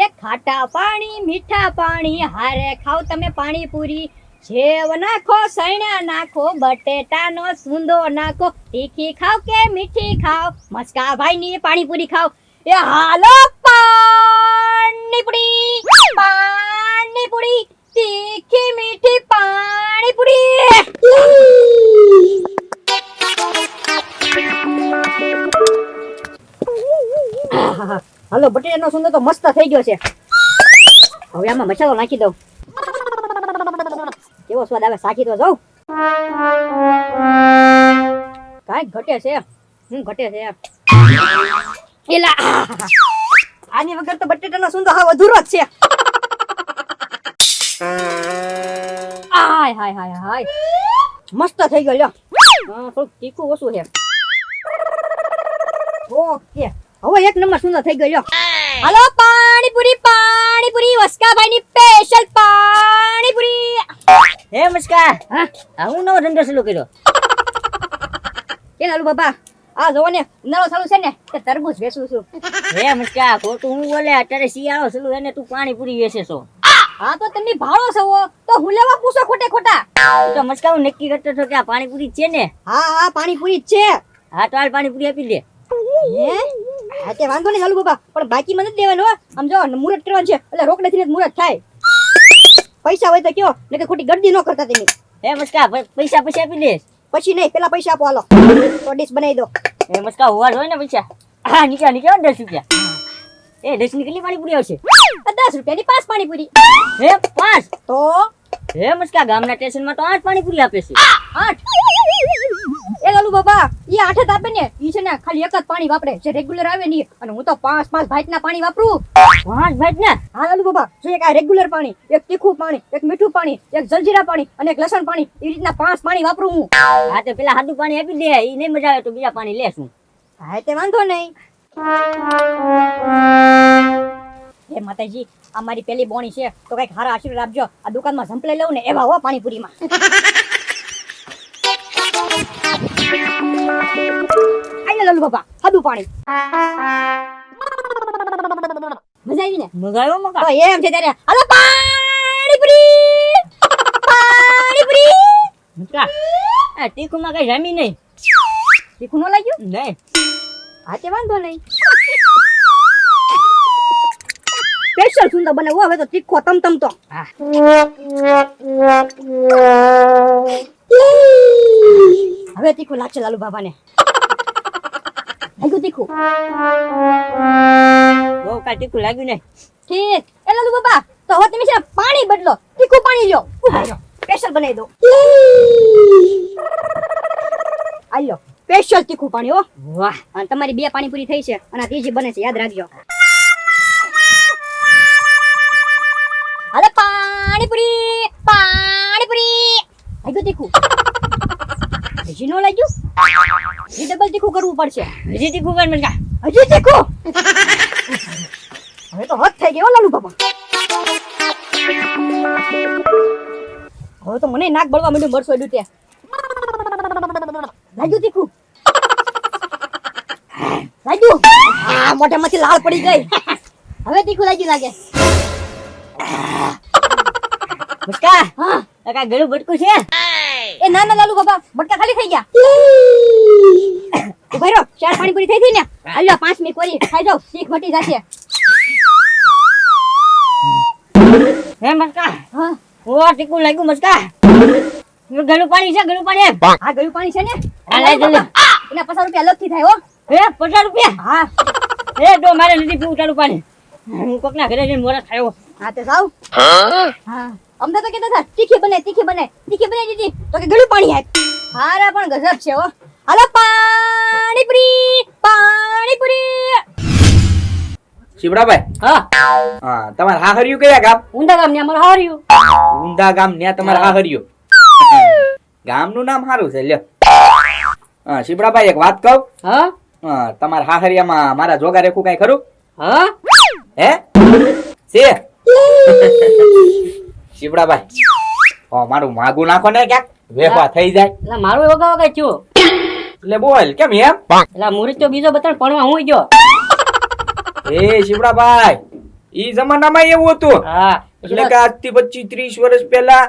એ ખાટા પાણી મીઠા પાણી હારે ખાવ તમે પાણીપુરી જેવ નાખો સૈણા નાખો બટેટાનો સૂંદો નાખો તીખી ખાવ કે મીઠી ખાવ મસ્કા ભાઈની પાણીપુરી ખાવ એ હાલો પાણીપુરી તીખી મીઠી પાણીપુરી હાલો બટેટાનો સૂંદો તો મસ્ત થઈ ગયો છે. હવે આમાં મસાલો નાખી દઉં. કેવો સ્વાદ આવે સાખી તો જાઉં. કાંઈક ઘટે છે. ઘટે છે એલા આની વગર તો બટેટાનો સૂંદો હાવ અધૂરો જ છે. હાય હાય હાય હાય મસ્ત થઈ ગયો લ્યો. થોડુંક તીખું ઓછું છે. ઓકે હવે એક નંબર સુંદર થઈ ગયો લ્યો. હાલો પાણીપુરી વસ્કાભાઈની સ્પેશિયલ પાણીપુરી. હે મસ્કા, હા હું નવો ધંધો શરૂ કર્યો. કે લાલુ બાબા આ જોવો ને ઉનાળો ચાલુ છે ને તે તરબૂચ વેચું છું. હે મસ્કા, ખોટું હું બોલે, અત્યારે શિયાળો ચાલુ એને તું પાણીપુરી વેચે છો. હા તો તમે ભાળો છો તો હું લેવા પૂછો ખોટે ખોટા. તો મસ્કા હું નક્કી કરતો હતો કે આ પાણીપુરી છે ને. હા પાણીપુરી જ છે. હા તો હાલ પાણીપુરી આપી દે. હે હા તે વાંધો નહીં લાલુ બાબા પણ બાકી મને જ દેવાનું હો. આમ જો મુહૂર્ત કરવાનું છે એટલે રોકડેથી જ મુહૂર્ત થાય. પૈસા હોય તો કયો નકર ખોટી ગર્દી ન કરતા તમે. હે મસ્કા, પૈસા પછી આપી દે. પછી નહીં પેલા પૈસા આપો હાલો તો ડીશ બનાવી દો. હે મસ્કા, હોવા જોઈએ ને પૈસા. હા નીકળ્યા 10 રૂપિયા. એ 10 ની કેટલી પાણીપુરી આવશે? 10 રૂપિયાની 5 પાણીપુરી. હે 5? તો હે મસ્કા, ગામના સ્ટેશનમાં તો 8 પાણીપુરી આપે છે. 8? એ લાલુ બાબા ઈ 8 જ આપે ને. ઈ છે ને ખાલી એક જ પાણી વાપરે જે રેગ્યુલર આવે ની. અને હું તો 5 ભાઈટના પાણી વાપરું. 5 ભાઈ ને? હા લાલુ બાબા જો એક આ રેગ્યુલર પાણી, એક તીખું પાણી, એક મીઠું પાણી, એક જલજીરા પાણી અને એક લસણ પાણી એ રીતના 5 પાણી વાપરું હું. હા તો પેલા સાદું પાણી આપી દે. ઈ નહીં મજા આવે તો બીજા પાણી લેશું. હા તે વાંધો નહીં. હે માતાજી આ મારી પેલી બોણી છે તો કઈક હારા આશીર્વાદ આપજો. આ દુકાનમાં ઝંપલે લઉં ને એવા હો પાણીપુરીમાં. આઈ લાલુ બાબા સાદું પાણી. મજા આવી ને? મજા આવ્યો મકા? તો એમ છે ત્યારે હાલો પાણીપુરી. મકા આ તીખુંમાં કઈ જમી નહીં. તીખું ન લાગ્યું? નહીં. હા તે વાંધો નહીં. સ્પેશિયલ સુંદર બનાવો હવે તો તીખો તમ તો. હવે તીખું લાગશે લાલુ બાબાને. લાગ્યું તીખું? બહુ કાંઈ તીખું લાગ્યું નહીં. ઠીક. એ લાલુ બાબા તો હવે તમે છે ને પાણી બદલો, તીખું પાણી લ્યો. સ્પેશિયલ બનાવી દો. આ લ્યો સ્પેશિયલ તીખું પાણી હો. વાહ, અને તમારી 2 પાણીપુરી થઈ છે અને આ ત્રીજી બને છે યાદ રાખજો. હાલો પાણીપુરી. લાગ્યું તીખું? હજી નો લાગ્યું? હજી ડબલ તીખું કરવું પડશે. હજી તીખું કર મસ્કા. હજી તીખું? હવે તો હદ થઈ ગયો લાલુ બાબા. હવે તો મને નાક બળવા માંડ્યું મરસો ડૂટે. લાગ્યું તીખું? લાગ્યું? આ મોઢામાંથી લાળ પડી ગઈ. હવે તીખું લાગ્યું લાગે. મસ્કા હા કાંઈ ગળું બટકું છે? એ ના ના લાલુ બાબા બટકા ખાલી થઈ ગયા. ઉભા રહો 4 પાણીપુરી થઈ ગઈ ને. હાલો 5મી કોરી ખાઈ જાવ શીખ મટી જશે. હે મસ્કા, હા ઓ તીખું લાગ્યું મસ્કા. ગળું પાણી છે, ગળું પાણી એમ. આ ગયું પાણી છે ને હા લઈ જલ્દી. એના 50 રૂપિયા અલગથી થાય હો. હે 50 રૂપિયા? હા હે તો મારે નથી પીવું તારું પાણી. હું કોકના ઘરે જઈને મોરસ ખાયો. હા તે જાવ. હા અમને તો કહેતા હતા તીખી બનાવી દીધી તો કે ગળું પાણી આપ. હારા પણ ગજબ છે હો. હાલો પાણીપુરી. શિવડાભાઈ, હા હા તમારે હાહરિયું કયા ગામ? ઊંધા ગામ ને અમાર હાર્યું. ઊંધા ગામ ને તમારે હાહરિયું. ગામનું નામ સારું છે લ્યો. હા શિવડાભાઈ એક વાત કહું. હા હા તમારા હાહરિયામાં મારા જોગા રેખું કઈ ખરું? હા હે છે? શિવડાભાઈ મારું માગું નાખો ને ક્યાંક વેફા થઈ જાય. એટલે મારું વગા વગા થયું. એટલે બોલ કેમ એમ? એટલે મુરત તો બીજો બતાડ ભણવા હું ગયો. એ શિવડાભાઈ ઈ જમાનામાં એવું હતું હા એટલે કે આજથી 25-30 વર્ષ પહેલા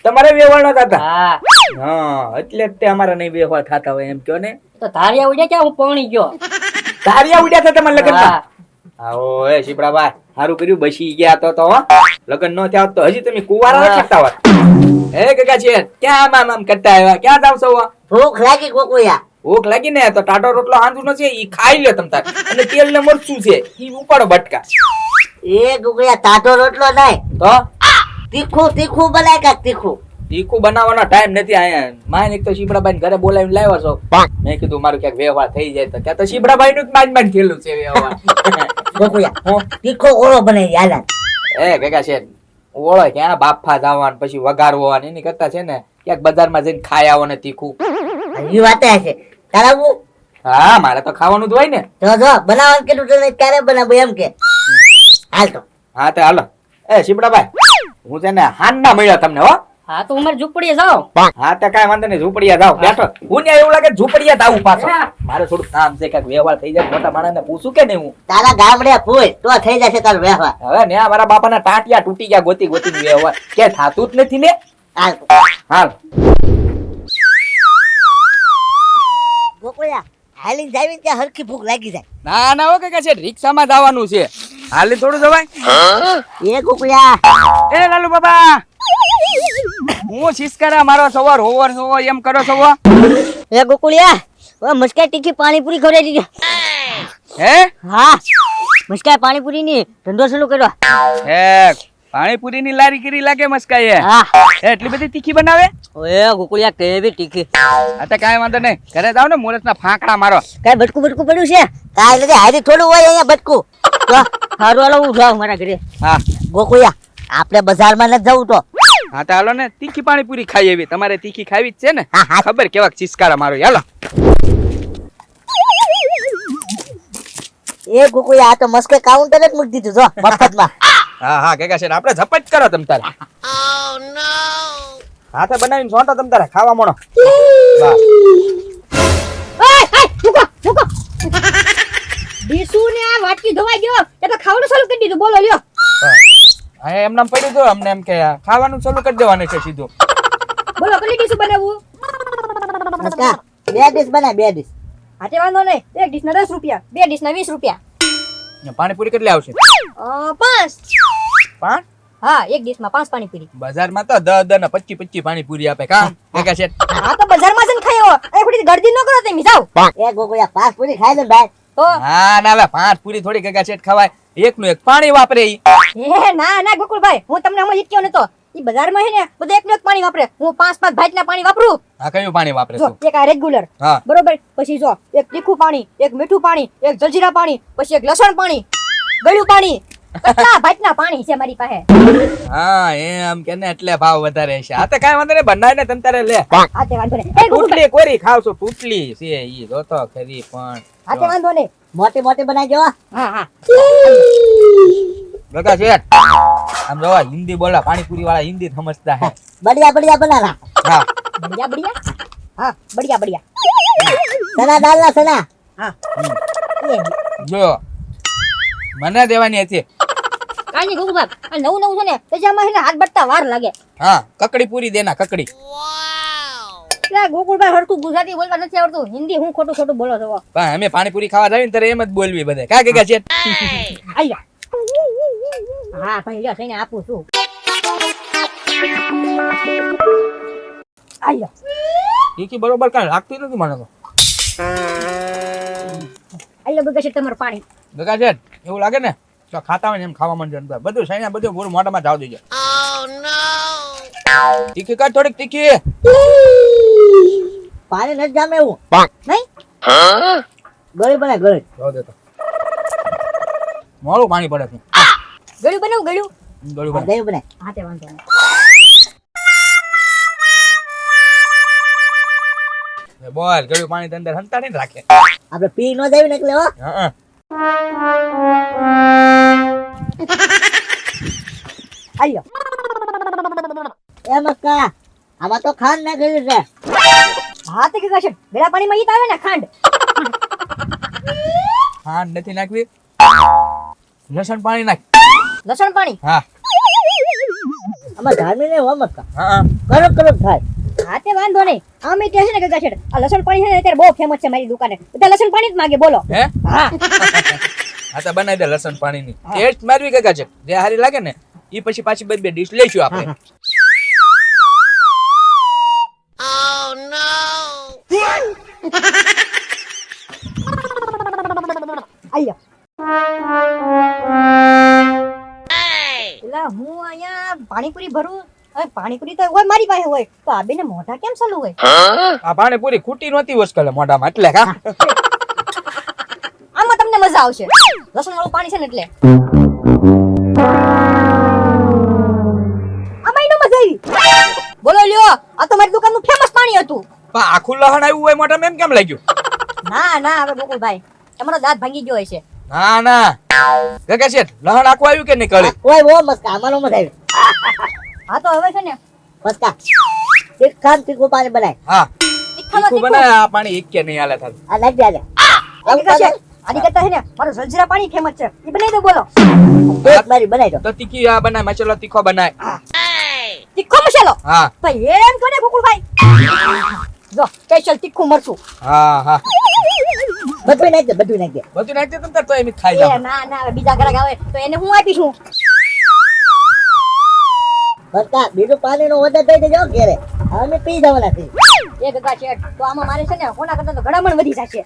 તમારે વ્યવહાર નતા થતા. હા હા એટલે જ તે અમારા નહીં વ્યવહાર થતા હોય એમ કયો ને. તો ધારિયા ઉડ્યા ક્યાં હું પૌણી ગયો ધારિયા ઉડ્યા હતા તમારા લગ્નમાં. હા. આવો એ શીપડાભાઈ સારું કર્યું બસી ગયા તો હો. લગ્ન ન થયા હોત તો હજી તમે કુંવારા હા. કરતા હોત. હે કાકા છે ક્યાં આમ કરતા આવ્યા ક્યાં જાવ છો? ભૂખ લાગી ગોકુયા. ભૂખ લાગી ને તો ટાટો રોટલો હાંધું નો છે ઈ ખાઈ લ્યો તમ તાર. અને તેલ ને મરચું છે ઈ ઉપાડો બટકા. એ ગોકુયા તાતો રોટલો નહીં, તો તીખું તીખું બનાય કાક તીખું. તીખું બનાવવાનો ટાઈમ નથી અહીંયા. માય એક તો શીપડાભાઈ ઘરે બોલાવીને લાવ્યા છો. મેં કીધું મારું ક્યાંક વ્યવહાર થઈ જાય તો ત્યાં તો શીપડાભાઈ નું જ માંડ ખેલું છે વ્યવહાર. ગોકુયા હું તીખો ઓળો બનાવી હાલા. એ કાકા છે ઓળો ક્યાં બાફા જવાનું પછી વઘારવો અને એની કરતા છે ને ક્યાંક બજારમાં જઈને ખાઈ આવો ને તીખું. એ વાત છે તારા હા મારે તો ખાવાનું જ હોય ને. જો બનાવવાનું કેટલું તને ક્યારે બનાવું એમ કે હાલ તો. હા તે હાલો. એ શીપડાભાઈ હું છે ને હાનના મળ્યા તમને હો. હા તો ઉમર ઝૂંપડીએ જાઓ હા તે કાંઈ વાંધો નહીં ઝૂંપડીયા જાવ બેઠો. હું ત્યાં એવું લાગે ઝૂંપડીયા જાવું પાછો. હા. મારે થોડું કામ છે કાંઈક વ્યવહાર થઈ જાય મોટા માણસને પૂછું કે નહીં હું. તારા ગામડે ફૂલ તો થઈ જશે તારો વ્યવહાર. હવે ને મારા બાપાના ટાંટિયા તૂટી ગયા ગોતી ગોતી વ્યવહાર ક્યાંય થાતું જ નથી ને. હાલ તો. હાલ ગોકુયા હાલીને જાવી ત્યાં હરખી ભૂખ લાગી જાય. ના ના હો કાકા છે રિક્ષામાં જવાનું છે. હાલે થોડું જવાય. એ ગોકુયા એ લાલુ બાબા હું શિસ્કારા મારો સવાર હોવર સોવો એમ કરો સવો. એ ગોકુળિયા ઓ મસ્કા તીખી પાણીપુરી ખવડાવી દીધી. હે હા મસ્કા પાણીપુરી ની ધંધો શરૂ કર્યો. હે પાણીપુરી ની લારી કરી લાગે મસ્કાએ. હા એટલી બધી તીખી બનાવે. ઓએ ગોકુળિયા કેવી તીખી. આ તો કાંઈ વાંધો નહીં ઘરે જાવ ને મુરતના ફાંકડા મારો. કઈ બટકું બટકું પડ્યું છે કાંઈ નથી હારી થોડું હોય અહીંયા બટકું તો હારું હાલો હું જાઉં મારા ઘરે. હા ગોકુળિયા આપણે બજારમાં નથી જવું તો. હા તો હાલો ને તીખી પાણીપુરી ખાઈ એવી તમારે તીખી ખાવી જ છે ને. હા હા ખબર કેવાક ચિસ્કારા મારો હાલો. એ ગોકુળિયા આ તો મસ્કે કાઉન્ટર જ મૂકી દીધું જો મફતમાં. હા હા કાકા છે આપણે ઝપટ કરો તમ તારે. હાથે બનાવીને સોંટો તમ તારે ખાવા મોણો. વાહ. ડીસુ ને આ વાટકી ધોવાઈ ગયો એ તો ખાવાનું ચાલુ કરી દીધું બોલો લ્યો. હા એમ નામ પડ્યું તો અમને એમ કે ખાવાનું ચાલુ કરી દેવાનું છે સીધું. બોલો કેટલી ડીશુ બનાવવું? મસ્કા 2 ડીશ બનાય 2 ડીશ. હાથે વાંધો નહીં એક ડીશ ના 10 રૂપિયા 2 ડીશ ના 20 રૂપિયા. પાણીપુરી કેટલી આવશે? 5. 5? હા એક ડીશ માં 5 પાણીપુરી. બજારમાં તો 10 ને 25 પાણીપુરી આપે કામ કાકા છે. હા તો બજારમાં જઈને ખાઈ આવો. એ ખોટી ગર્દી ન કરો તમે જાઓ. એ ગોકુળિયા 5 પૂરી ખાઈ લે ભાઈ. તો હા ના હવે 5 પૂરી થોડી કાકા છે ખવાય. એકનું એક પાણી વાપરે ઈ. એ ના ના ગોકુળભાઈ હું તમને હમણાં ઈચ્છ્યો નતો. ઈ બજારમાં હે ને બધું એકનું એક પાણી વાપરે. હું 5 ભાઈટના પાણી વાપરું. આ કયું પાણી વાપરે જો તું? એક આ રેગ્યુલર હા બરોબર. પછી જો એક તીખું પાણી, એક મીઠું પાણી, એક જલજીરા પાણી, પછી એક લસણ પાણી, ગળ્યું પાણી. કેટલા ભાઈટના પાણી છે મારી પાસે. હા એમ કે ને એટલે ભાવ વધારે છે. આ તો કાંઈ વાંધો નહીં બનાવીને તમ તારે લે. હા તે વાંધો નહીં. એ ગોકુળભાઈ પુટલી કોરી ખાવશો પુટલી છે ઈ જોતો ખરી પણ. હા તે વાંધો નહીં. મોટી મોટી બનાવજો. હા હા કાકા છે આમ જોવા હિન્દી બોલા પાણીપુરી વાળા હિન્દી સમજતા હે. બઢિયા બઢિયા બનાના. હા બઢિયા બઢિયા. હા બઢિયા બઢિયા. સના દાલના સના. હા જો મને દેવાની હતી. કાઈ નહીં ગોકુળભાઈ આ નવું નવું છે ને તેજામાં હે ને હાથ બટતા વાર લાગે. હા કકડી પૂરી દેના કકડી. એટલે ગોકુળભાઈ હરખું ગુજરાતી બોલતા નથી આવડતું. હિન્દી હું ખોટું ખોટું બોલો છો. પણ અમે પાણીપુરી ખાવા જાવી ને ત્યારે એમ જ બોલવી બધે કા કાકા છે. આયા હા ભાઈ લ્યો થઈને આપું છું. આયા ઈ બરોબર કાંઈ લાગતી નથી મને તો. આયા બગા છે તમારું પાણી. કાકા છે એવું લાગે ને તો ખાતા હોય ને એમ ખાવા માંડજો ને બધું સાઈના બધું પૂરું મોઢામાં જાવ દેજો. તીખી કાઢ થોડીક તીખી. પાણી નથી જામે એવું નહીં ગળી બનાય ગળી. જાવ દે તો મોડું પાણી પડે છે. ગળ્યું બનાવું ગળ્યું. ગળું બને. દહીં બનાય. હા તે વાંધો નહીં. બોલ ગળું પાણી તો અંદર હંતાડીને રાખે. આપણે પી ન જાવી ને એટલે હો. હા આયો એ મસ્કા આમાં તો ખાંડ નાખેલી છે. હા તે કહેશે ગળા પાણીમાં ઈ તો આવે ને ખાંડ. ખાંડ નથી નાખવી લસણ પાણી નાખ. લસણ પાણી હા આમાં ધામી ને વમત હા કડક કડક થાય. હા તે વાંધો નહીં અમે ત્યાં છે ને ગગા શેઠ આ લસણ પાણી છે ને અત્યારે બહુ ફેમસ છે મારી દુકાને બધા લસણ પાણી જ માગે બોલો હે હા હા તો બનાવી દે લસણ પાણીની ટેસ્ટ મારવી કાકા છે જે હારી લાગે ને ઈ પછી પાછી બે ડીશ લઈશું આપણે આયો એલા હું અહીંયા પાણીપુરી ભરું હવે પાણીપુરી તો હોય મારી પાસે હોય તો આ બેને મોઢા કેમ ચાલુ હોય આ પાણીપુરી ખૂટી નહોતી વસ્કલે મોઢામાં એટલે કા આમાં તમને મજા આવશે લસણ વાળું પાણી છે ને એટલે આમાં નો મજા આવી બોલો લ્યો આ તો મારી દુકાનનું ફેમસ પાણી હતું પણ આખું લહણ આવ્યું હોય મોઢામાં એમ કેમ લાગ્યું ના ના હવે ગોકુલભાઈ તમારો દાંત ભાંગી ગયો હશે ના ના કાકા છે લહણ આખું આવ્યું કે નહીં કળી કોઈ બહુ મસ્ત આમાં મત આવી. હા તો હવે છે ને મસ્ત તીખા તીખું પાણી બનાય. હા તીખામાં તીખું બનાય આ પાણી એક કે નહીં હાલે થાતું આ નાખ દે આજે. આની કરતા છે ને મારું જલજીરા પાણી ફેમસ છે એ બનાવી દો બોલો પેટ મારી બનાવી દો. તો તીખી આ બનાય મસાલો તીખો બનાય તીખો મસાલો હા તો એમ તો ને ગોકુલભાઈ જો સ્પેશિયલ તીખું મરચું હા હા બધું નાખ દે બધું નાખ દે. બધું નાખી દે તમ તાર તો એમ જ ખાઈ એ જાવ ના ના હવે બીજા ઘરાક આવે તો એને હું આપીશું મસ્ત બીજું પાણીનો ઓર્ડર દઈ દેજો ઘેરે. અમે પી જવાના છીએ. એ ગગા શેઠ તો આમાં મારે છે ને કોના કરતા તો ઘડામણ વધી જશે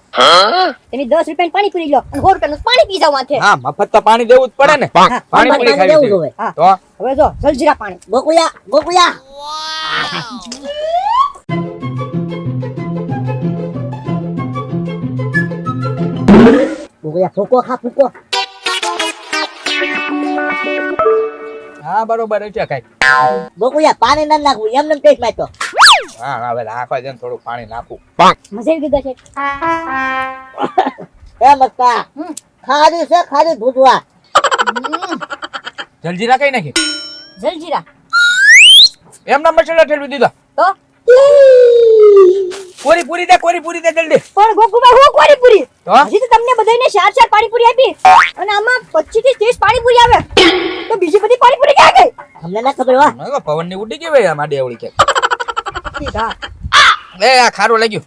તમે 10 રૂપિયાની પાણી પૂરી લો અને 100 રૂપિયાનું પાણી પી જાવ માથે હા મફત તો પાણી દેવું જ પડે ને પાણી પાણી પૂરી દેવું ખાવી જોઈએ. હા. તો હવે જો જલજીરા પાણી ગોકુળિયા ગોકુળિયા ગોકુળિયા ફૂકો ખા ફૂકો. હા બરોબર છે કાઈ ગોકુળિયા પાણી ના નાખવું એમને ટેસ્ટ મારતો. હા હા હવે નાખવા દે ને થોડું પાણી નાખું મજા આવી ગગા શેઠ એ મસ્તા હમ. ખારી છે ખારી ભૂજવા. જલજીરા કઈ નાખી જલજીરા એમના મસાલા ઠેલવી દીધા તો કોરી પૂરી દે જલ્દી પણ ગોકુભાઈ હું કોરી પૂરી તો હજી તો તમને બધાને 4 પાણીપુરી આપી અને આમાં 25 થી 30 પાણીપુરી આવે તો બીજી બધી પાણીપુરી ક્યાં ગઈ અમને ના ખબર હો. મેં કહ્યું પવન ની ઉડી ગઈ ભાઈ આ માડી આવડી કે સીધા. એ આ ખારું લાગ્યું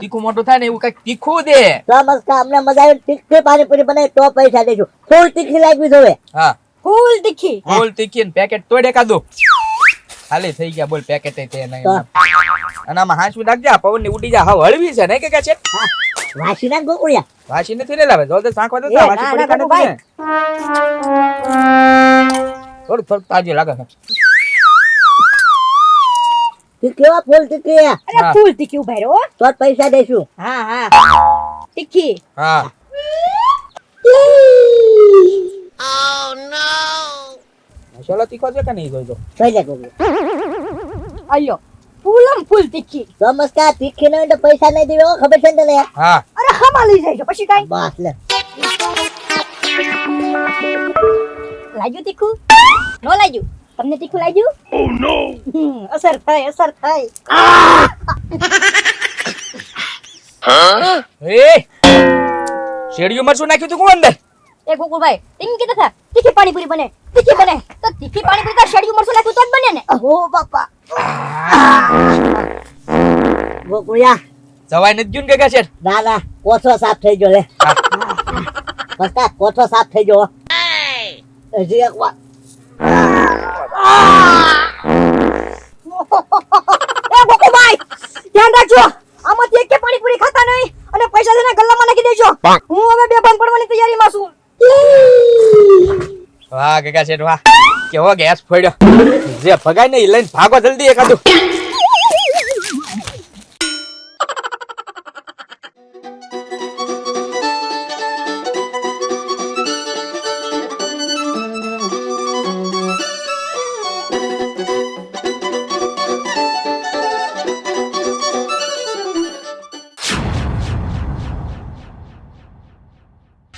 તીખું મોટું થાય ને એવું કઈક તીખું દે તો મસ્ત અમને મજા આવી. તીખી પાણીપુરી બનાવી તો પૈસા દેજો. ફૂલ તીખી લાગવી જોઈએ. હા ફૂલ તીખી ફૂલ તીખી ને પેકેટ તોડે કાદો ખાલી થઈ ગયા બોલ પેકેટ તે નહીં તો અને આમાં હાંસવી નાખજે આ પવન ની ઉડી જા હવે હળવી છે નહીં કે છે હા, વાસી ના ગોકુળિયા. વાસી નથી રે લાવે જો સાંખવા દે એ, વાસી ના, પડી ના, કાઢે ભાઈ. થોડું તાજી લાગે છે તીખી હો, ફૂલ તીખી. અરે હા. ફૂલ તીખી ઉભાઈ રહો તો જ પૈસા દેશું. હા હા તીખી હા મસાલો તીખો છે કે નહીં જોઈજો થઈ જાય ગોકુળિયા. અલ્યો ફૂલમ ફૂલ તીખી તો મસ્ત આ તીખી નહીં તો પૈસા નહીં દેવો ખબર છે ને તને? હા અરે હમા લઈ જાય પછી કાઈ બસ લે. લાગ્યું તીખું નો લાગ્યું તમને તીખું લાગ્યું ઓ નો અસર થાય એ શેરડીયું મરચું નાખ્યું તું કોણ અંદર એ ગોકુળભાઈ તીખી કીધા હતા તીખી પાણીપુરી બને તો તીખી પાણીપુરી તો શેરડીયું મરચું નાખ્યું તો જ બને ને ઓ બાપા. ગોકુળિયા જવાય નથી ગયું ને કાકા છે ના ના કોથો સાફ થઈ ગયો લે. મસ્ત આ કોથો સાફ થઈ ગયો. હજી એક વાર. એ ગોકુળભાઈ ધ્યાન રાખજો આમાંથી એક પાણીપુરી ખાતા નહીં અને પૈસા છે ને ગલ્લામાં નાખી દેજો હું હવે બેભાન પડવાની તૈયારીમાં છું વાહ કાકા છે વાહ કેવો ગેસ ફોડ્યો જે ભગાય ને ઈ લઈને ભાગો જલ્દી એકાદું